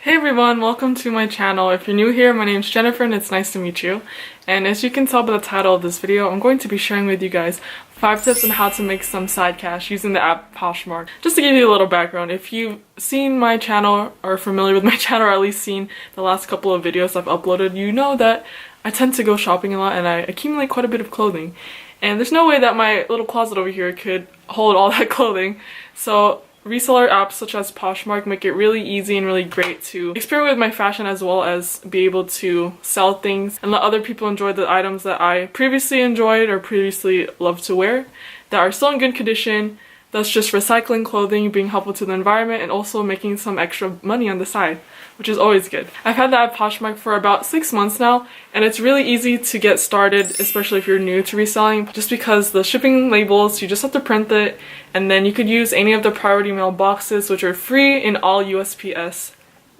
Hey everyone, welcome to my channel. If you're new here, my name's Jennifer and it's nice to meet you. And as you can tell by the title of this video, I'm going to be sharing with you guys 5 tips on how to make some side cash using the app Poshmark. Just to give you a little background, if you've seen my channel or are familiar with my channel or at least seen the last couple of videos I've uploaded, you know that I tend to go shopping a lot and I accumulate quite a bit of clothing. And there's no way that my little closet over here could hold all that clothing. So reseller apps such as Poshmark make it really easy and really great to experiment with my fashion as well as be able to sell things and let other people enjoy the items that I previously enjoyed or previously loved to wear that are still in good condition, thus just recycling clothing, being helpful to the environment, and also making some extra money on the side, which is always good. I've had the app Poshmark for about 6 months now, and it's really easy to get started, especially if you're new to reselling, just because the shipping labels, you just have to print it, and then you could use any of the priority mail boxes, which are free in all USPS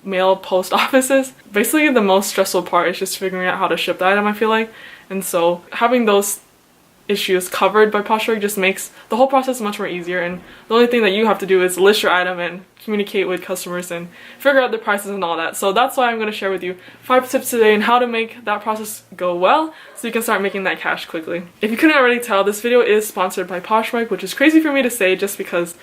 mail post offices. Basically, the most stressful part is just figuring out how to ship the item, I feel like, and so having those issues covered by Poshmark just makes the whole process much more easier, and the only thing that you have to do is list your item and communicate with customers and figure out the prices and all that. So that's why I'm going to share with you 5 tips today on how to make that process go well so you can start making that cash quickly. If you couldn't already tell, this video is sponsored by Poshmark, which is crazy for me to say just because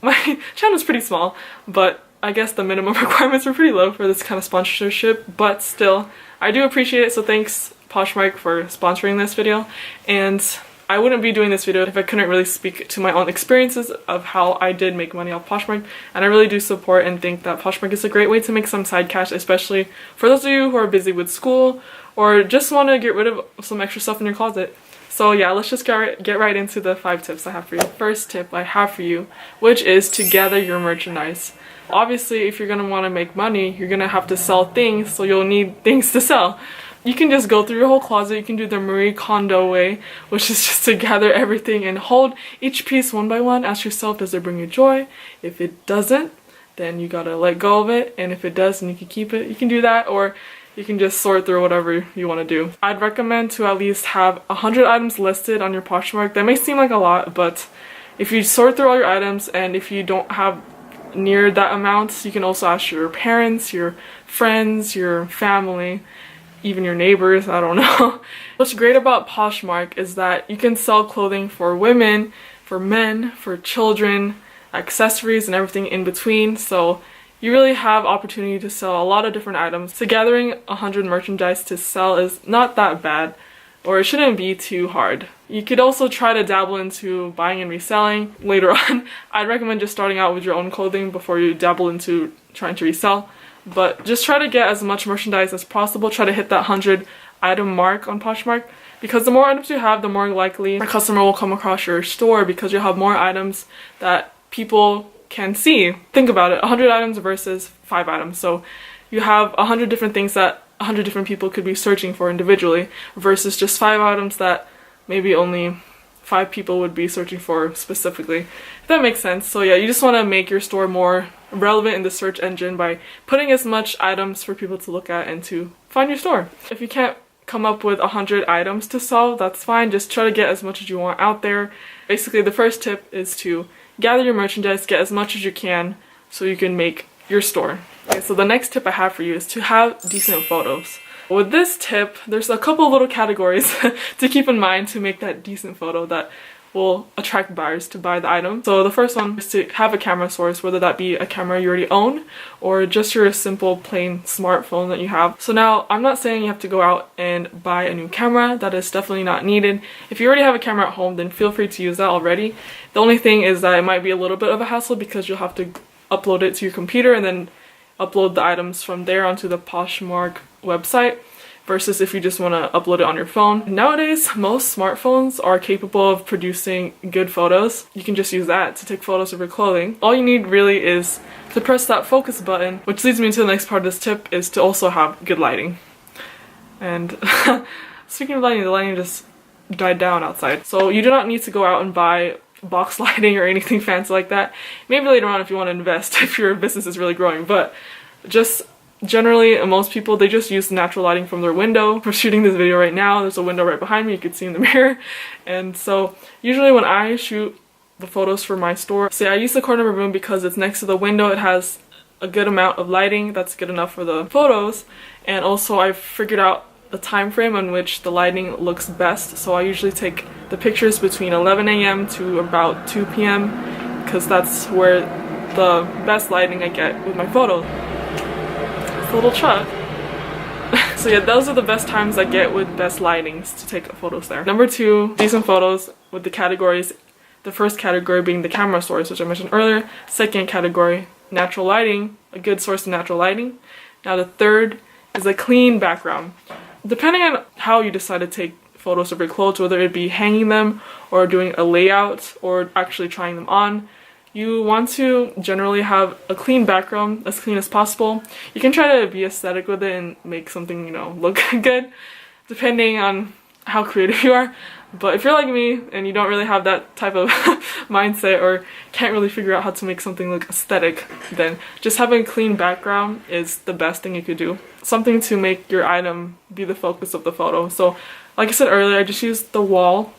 my channel is pretty small, but I guess the minimum requirements are pretty low for this kind of sponsorship, but still, I do appreciate it, so thanks Poshmark for sponsoring this video. And I wouldn't be doing this video if I couldn't really speak to my own experiences of how I did make money off Poshmark, and I really do support and think that Poshmark is a great way to make some side cash, especially for those of you who are busy with school or just want to get rid of some extra stuff in your closet. So yeah, let's just get right into the 5 tips I have for you. First tip I have for you, which is to gather your merchandise. Obviously, if you're going to want to make money, you're going to have to sell things, so you'll need things to sell. You can just go through your whole closet. You can do the Marie Kondo way, which is just to gather everything and hold each piece one by one. Ask yourself, does it bring you joy? If it doesn't, then you gotta let go of it, and if it does, then you can keep it. You can do that, or you can just sort through whatever you want to do. I'd recommend to at least have 100 items listed on your Poshmark. That may seem like a lot, but if you sort through all your items and if you don't have near that amount, you can also ask your parents, your friends, your family, even your neighbors, I don't know. What's great about Poshmark is that you can sell clothing for women, for men, for children, accessories, and everything in between. So you really have opportunity to sell a lot of different items. So gathering 100 merchandise to sell is not that bad, or it shouldn't be too hard. You could also try to dabble into buying and reselling later on. I'd recommend just starting out with your own clothing before you dabble into trying to resell. But just try to get as much merchandise as possible. Try to hit that 100 item mark on Poshmark, because the more items you have, the more likely a customer will come across your store, because you'll have more items that people can see. Think about it, 100 items versus 5 items. So you have 100 different things that 100 different people could be searching for individually versus just 5 items that maybe only 5 people would be searching for specifically, if that makes sense. So yeah, you just want to make your store more relevant in the search engine by putting as much items for people to look at and to find your store. If you can't come up with 100 items to sell, that's fine. Just try to get as much as you want out there. Basically, the first tip is to gather your merchandise, get as much as you can so you can make your store. Okay, so the next tip I have for you is to have decent photos. With this tip, there's a couple of little categories to keep in mind to make that decent photo that will attract buyers to buy the item. So the first one is to have a camera source, whether that be a camera you already own or just your simple plain smartphone that you have. So now, I'm not saying you have to go out and buy a new camera. That is definitely not needed. If you already have a camera at home, then feel free to use that already. The only thing is that it might be a little bit of a hassle because you'll have to upload it to your computer and then upload the items from there onto the Poshmark website, versus if you just want to upload it on your phone. Nowadays, most smartphones are capable of producing good photos. You can just use that to take photos of your clothing. All you need really is to press that focus button, which leads me to the next part of this tip, is to also have good lighting. And speaking of lighting, the lighting just died down outside. So you do not need to go out and buy box lighting or anything fancy like that. Maybe later on if you want to invest, if your business is really growing, but just generally, most people, they just use natural lighting from their window. For shooting this video right now, there's a window right behind me, you can see in the mirror. And so usually when I shoot the photos for my store, say I use the corner of my room because it's next to the window, it has a good amount of lighting that's good enough for the photos, and also I've figured out the time frame on which the lighting looks best. So I usually take the pictures between 11 a.m. to about 2 p.m. because that's where the best lighting I get with my photos. It's a little truck. So yeah, those are the best times I get with best lightings to take photos there. Number 2, decent photos with the categories. The first category being the camera source, which I mentioned earlier. Second category, natural lighting, a good source of natural lighting. Now the third is a clean background. Depending on how you decide to take photos of your clothes, whether it be hanging them or doing a layout or actually trying them on, you want to generally have a clean background, as clean as possible. You can try to be aesthetic with it and make something, you know, look good, depending on how creative you are. But if you're like me and you don't really have that type of mindset or can't really figure out how to make something look aesthetic, then just having a clean background is the best thing you could do. Something to make your item be the focus of the photo. So like I said earlier, I just used the wall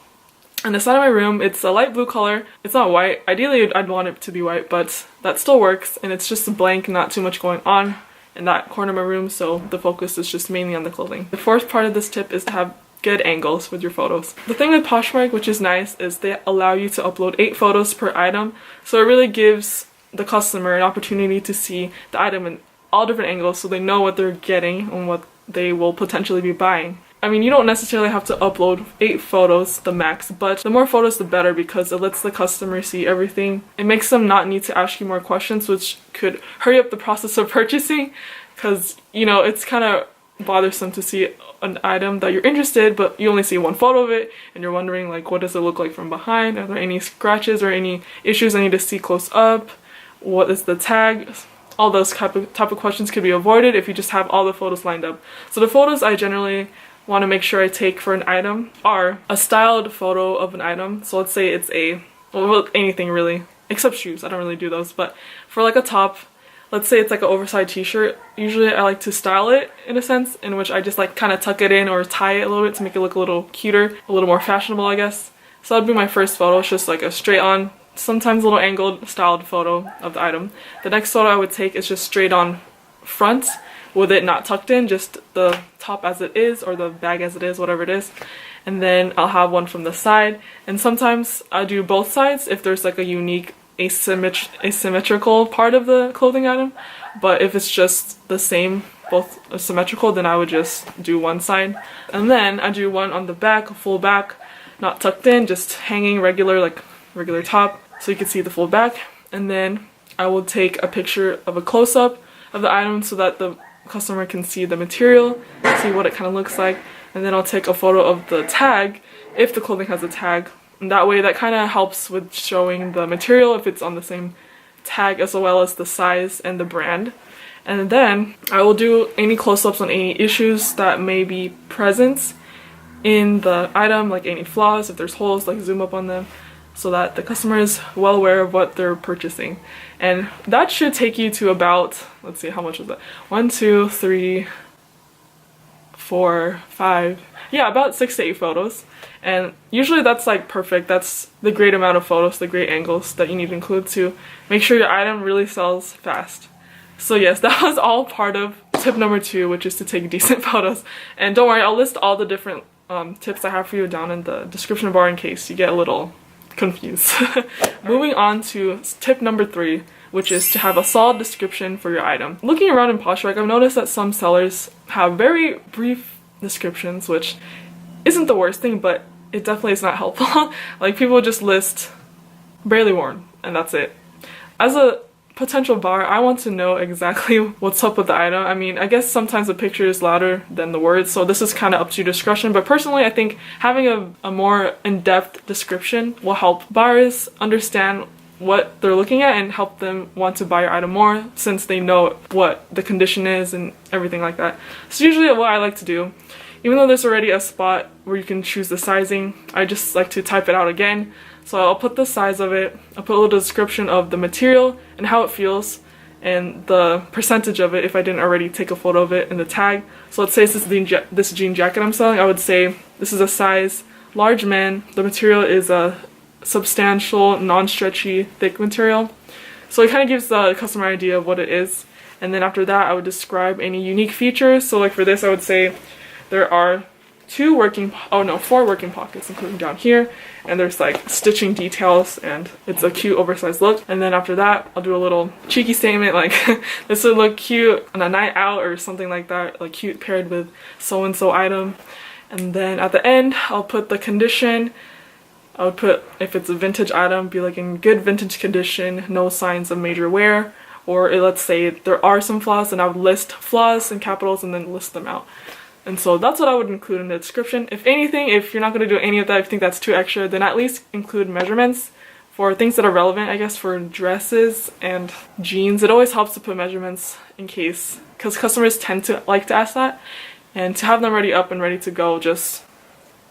on the side of my room. It's a light blue color. It's not white. Ideally, I'd want it to be white, but that still works. And it's just blank, not too much going on in that corner of my room. So the focus is just mainly on the clothing. The fourth part of this tip is to have good angles with your photos. The thing with Poshmark, which is nice, is they allow you to upload 8 photos per item. So it really gives the customer an opportunity to see the item in all different angles so they know what they're getting and what they will potentially be buying. I mean, you don't necessarily have to upload 8 photos, the max, but the more photos the better because it lets the customer see everything. It makes them not need to ask you more questions, which could hurry up the process of purchasing because, you know, it's kind of bothersome to see an item that you're interested but you only see one photo of it and you're wondering like what does it look like from behind, are there any scratches or any issues I need to see close up, what is the tag. All those type of questions could be avoided if you just have all the photos lined up. So the photos I generally want to make sure I take for an item are a styled photo of an item. So let's say it's well, anything really except shoes, I don't really do those, but for like a top, let's say it's like an oversized t-shirt. Usually I like to style it in a sense in which I just like kind of tuck it in or tie it a little bit to make it look a little cuter, a little more fashionable, I guess. So that'd be my first photo. It's just like a straight on, sometimes a little angled, styled photo of the item. The next photo I would take is just straight on front with it not tucked in, just the top as it is or the bag as it is, whatever it is. And then I'll have one from the side. And sometimes I do both sides if there's like a unique asymmetrical part of the clothing item, but if it's just the same, both symmetrical, then I would just do one side. And then I do one on the back, a full back, not tucked in, just hanging regular, like regular top, so you can see the full back. And then I will take a picture of a close-up of the item so that the customer can see the material, see what it kind of looks like. And then I'll take a photo of the tag if the clothing has a tag. And that way that kind of helps with showing the material if it's on the same tag as well as the size and the brand. And then I will do any close-ups on any issues that may be present in the item, like any flaws, if there's holes, like zoom up on them so that the customer is well aware of what they're purchasing. And that should take you to about, let's see, how much was that? 1, 2, 3, 4, 5, yeah, about 6 to 8 photos. And usually that's like perfect. That's the great amount of photos, the great angles that you need to include to make sure your item really sells fast. So yes, that was all part of tip number 2, which is to take decent photos. And don't worry, I'll list all the different tips I have for you down in the description bar in case you get a little confused. Moving on to tip number 3, which is to have a solid description for your item. Looking around in Poshmark, I've noticed that some sellers have very brief descriptions, which isn't the worst thing, but it definitely is not helpful. Like people just list barely worn and that's it. As a potential buyer, I want to know exactly what's up with the item. I mean, I guess sometimes the picture is louder than the words, so this is kind of up to your discretion, but personally I think having a more in-depth description will help buyers understand what they're looking at and help them want to buy your item more since they know what the condition is and everything like that. So usually what I like to do, even though there's already a spot where you can choose the sizing, I just like to type it out again. So I'll put the size of it, I'll put a little description of the material and how it feels and the percentage of it if I didn't already take a photo of it in the tag. So let's say this jean jacket I'm selling, I would say this is a size large men, the material is a substantial, non-stretchy, thick material. So it kind of gives the customer an idea of what it is. And then after that, I would describe any unique features. So like for this, I would say there are four working pockets, including down here, and there's like stitching details, and it's a cute oversized look. And then after that, I'll do a little cheeky statement like this would look cute on a night out or something like that, like cute paired with so and so item. And then at the end, I'll put the condition. I would put, if it's a vintage item, be like in good vintage condition, no signs of major wear. Or let's say there are some flaws, and I would list flaws in capitals and then list them out. And so that's what I would include in the description. If anything, if you're not going to do any of that, if you think that's too extra, then at least include measurements for things that are relevant, I guess, for dresses and jeans. It always helps to put measurements in case, because customers tend to like to ask that. And to have them ready up and ready to go just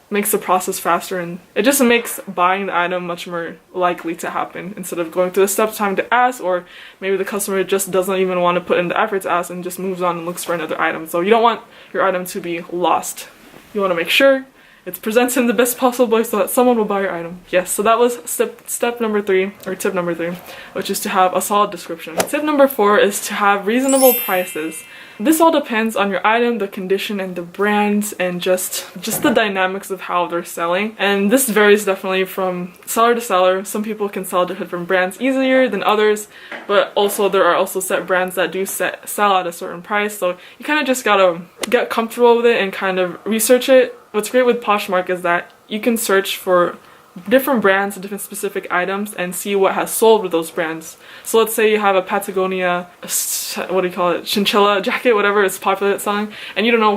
makes the process faster, and it just makes buying the item much more likely to happen instead of going through the steps time to ask, or maybe the customer just doesn't even want to put in the effort to ask and just moves on and looks for another item. So you don't want your item to be lost. You want to make sure it's presented in the best possible way so that someone will buy your item. Yes, so that was step number 3, or tip number 3, which is to have a solid description. Tip number 4 is to have reasonable prices. This all depends on your item, the condition, and the brands, and just the dynamics of how they're selling. And this varies definitely from seller to seller. Some people can sell different brands easier than others, but also there are also set brands that do sell at a certain price. So you kind of just gotta get comfortable with it and kind of research it. What's great with Poshmark is that you can search for different brands and different specific items and see what has sold with those brands. So let's say you have a Patagonia, what do you call it, chinchilla jacket, whatever is popular at selling, and you don't know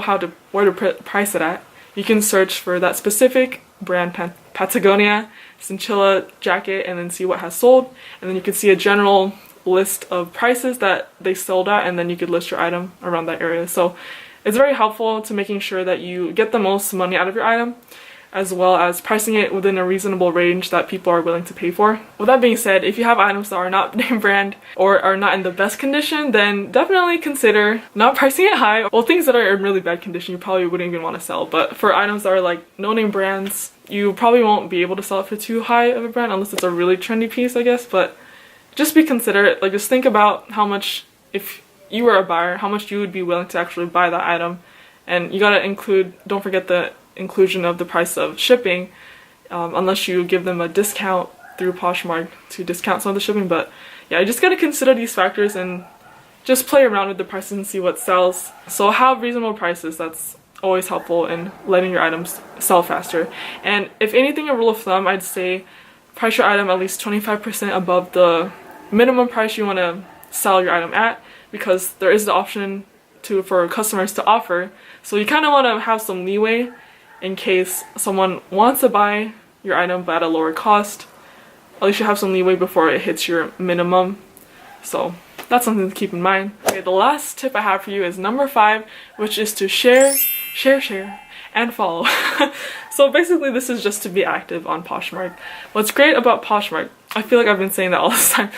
where to price it at. You can search for that specific brand, Patagonia chinchilla jacket, and then see what has sold, and then you can see a general list of prices that they sold at, and then you could list your item around that area. So it's very helpful to making sure that you get the most money out of your item, as well as pricing it within a reasonable range that people are willing to pay for. With that being said, if you have items that are not name brand or are not in the best condition, then definitely consider not pricing it high. Well, things that are in really bad condition you probably wouldn't even want to sell, but for items that are like no name brands, you probably won't be able to sell it for too high of a brand unless it's a really trendy piece, I guess. But just be considerate, like just think about how much, if you were a buyer, how much you would be willing to actually buy that item. And you gotta include, don't forget the inclusion of the price of shipping, unless you give them a discount through Poshmark to discount some of the shipping. But yeah, you just gotta consider these factors and just play around with the prices and see what sells. So have reasonable prices. That's always helpful in letting your items sell faster. And if anything, a rule of thumb, I'd say price your item at least 25% above the minimum price you want to sell your item at, because there is the option for customers to offer. So you kind of want to have some leeway in case someone wants to buy your item but at a lower cost. At least you have some leeway before it hits your minimum. So that's something to keep in mind. Okay, the last tip I have for you is number 5, which is to share, and follow. So basically this is just to be active on Poshmark. What's great about Poshmark, I feel like I've been saying that all this time.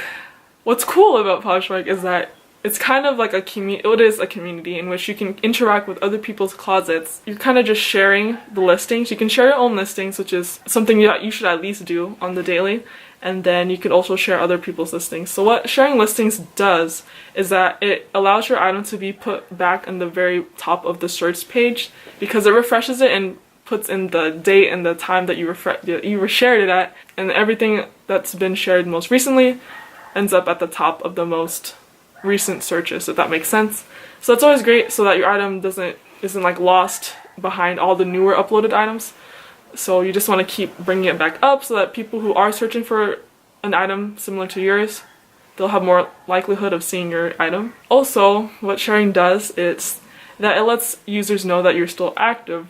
What's cool about Poshmark is that it's kind of like it is a community in which you can interact with other people's closets. You're kind of just sharing the listings. You can share your own listings, which is something that you should at least do on the daily. And then you can also share other people's listings. So what sharing listings does is that it allows your item to be put back in the very top of the search page, because it refreshes it and puts in the date and the time that you shared it at, and everything that's been shared most recently ends up at the top of the most recent searches, if that makes sense. So it's always great so that your item isn't like lost behind all the newer uploaded items. So you just want to keep bringing it back up so that people who are searching for an item similar to yours, they'll have more likelihood of seeing your item. Also, what sharing does is that it lets users know that you're still active.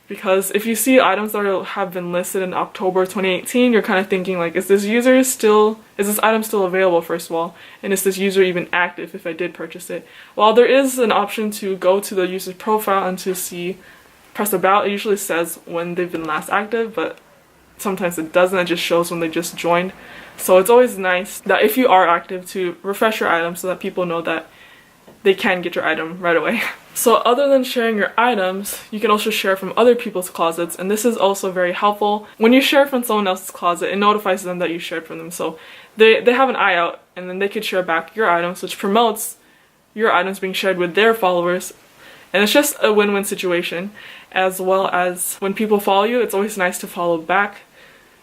Because if you see items that have been listed in October 2018, you're kind of thinking like, is this item still available, first of all? And is this user even active if I did purchase it? While there is an option to go to the user's profile and to press about, it usually says when they've been last active, but sometimes it doesn't, it just shows when they just joined. So it's always nice that if you are active to refresh your item so that people know that they can get your item right away. So other than sharing your items, you can also share from other people's closets, and this is also very helpful. When you share from someone else's closet, it notifies them that you shared from them, so they have an eye out, and then they could share back your items, which promotes your items being shared with their followers, and it's just a win-win situation. As well as when people follow you, it's always nice to follow back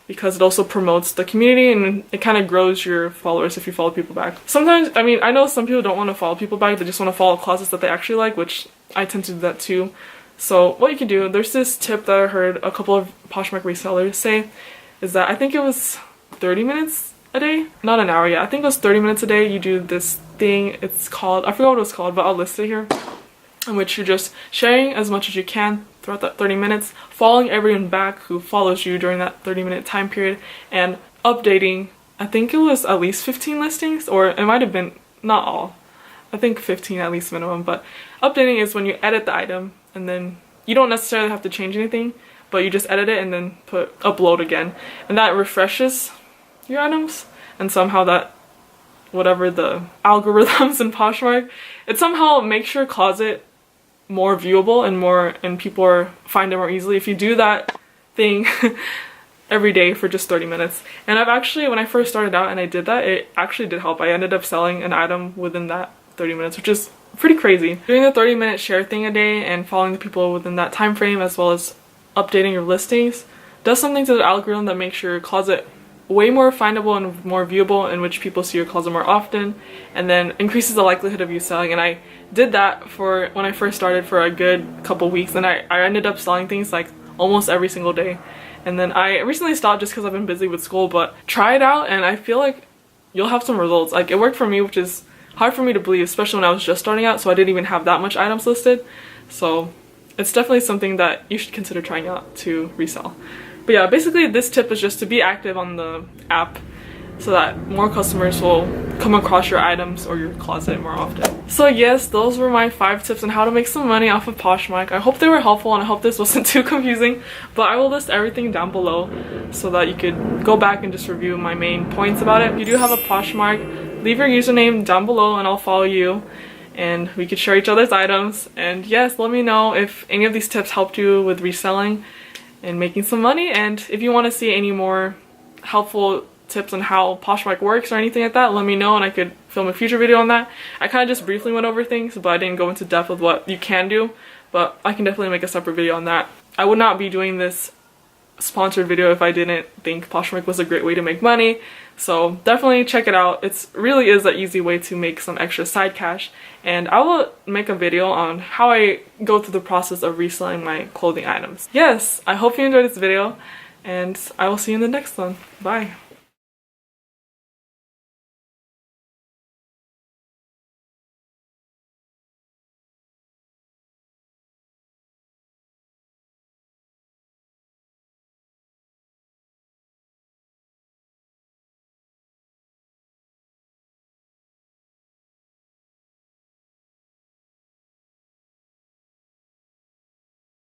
because it also promotes the community and it kind of grows your followers if you follow people back. Sometimes, I mean, I know some people don't want to follow people back, they just want to follow closets that they actually like, which I tend to do that too. So what you can do, there's this tip that I heard a couple of Poshmark resellers say, is that I think it was 30 minutes a day, not an hour yet. I think it was 30 minutes a day. You do this thing, it's called, I forgot what it was called, but I'll list it here, in which you're just sharing as much as you can throughout that 30 minutes, following everyone back who follows you during that 30-minute time period, and updating, I think it was at least 15 listings, or it might have been, not all, I think 15 at least minimum, but updating is when you edit the item, and then you don't necessarily have to change anything, but you just edit it and then put upload again, and that refreshes your items, and somehow that, whatever the algorithms in Poshmark, it somehow makes your closet more viewable and people find it more easily if you do that thing every day for just 30 minutes. And I've actually, when I first started out and I did that, it actually did help. I ended up selling an item within that 30 minutes, which is pretty crazy. Doing the 30-minute share thing a day and following the people within that time frame, as well as updating your listings, does something to the algorithm that makes your closet way more findable and more viewable, in which people see your closet more often, and then increases the likelihood of you selling. And I did that for when I first started for a good couple weeks, and I ended up selling things like almost every single day. And then I recently stopped just because I've been busy with school, but try it out and I feel like you'll have some results. Like, it worked for me, which is hard for me to believe, especially when I was just starting out, so I didn't even have that much items listed. So it's definitely something that you should consider trying out to resell. But yeah, basically this tip is just to be active on the app so that more customers will come across your items or your closet more often. So yes, those were my 5 tips on how to make some money off of Poshmark. I hope they were helpful and I hope this wasn't too confusing, but I will list everything down below so that you could go back and just review my main points about it. If you do have a Poshmark, leave your username down below and I'll follow you, and we could share each other's items. And yes, let me know if any of these tips helped you with reselling and making some money, and if you want to see any more helpful tips on how Poshmark works or anything like that, let me know and I could film a future video on that. I kind of just briefly went over things, but I didn't go into depth with what you can do, but I can definitely make a separate video on that. I would not be doing this sponsored video if I didn't think Poshmark was a great way to make money, so definitely check it out. It really is an easy way to make some extra side cash, and I will make a video on how I go through the process of reselling my clothing items. Yes, I hope you enjoyed this video, and I will see you in the next one. Bye!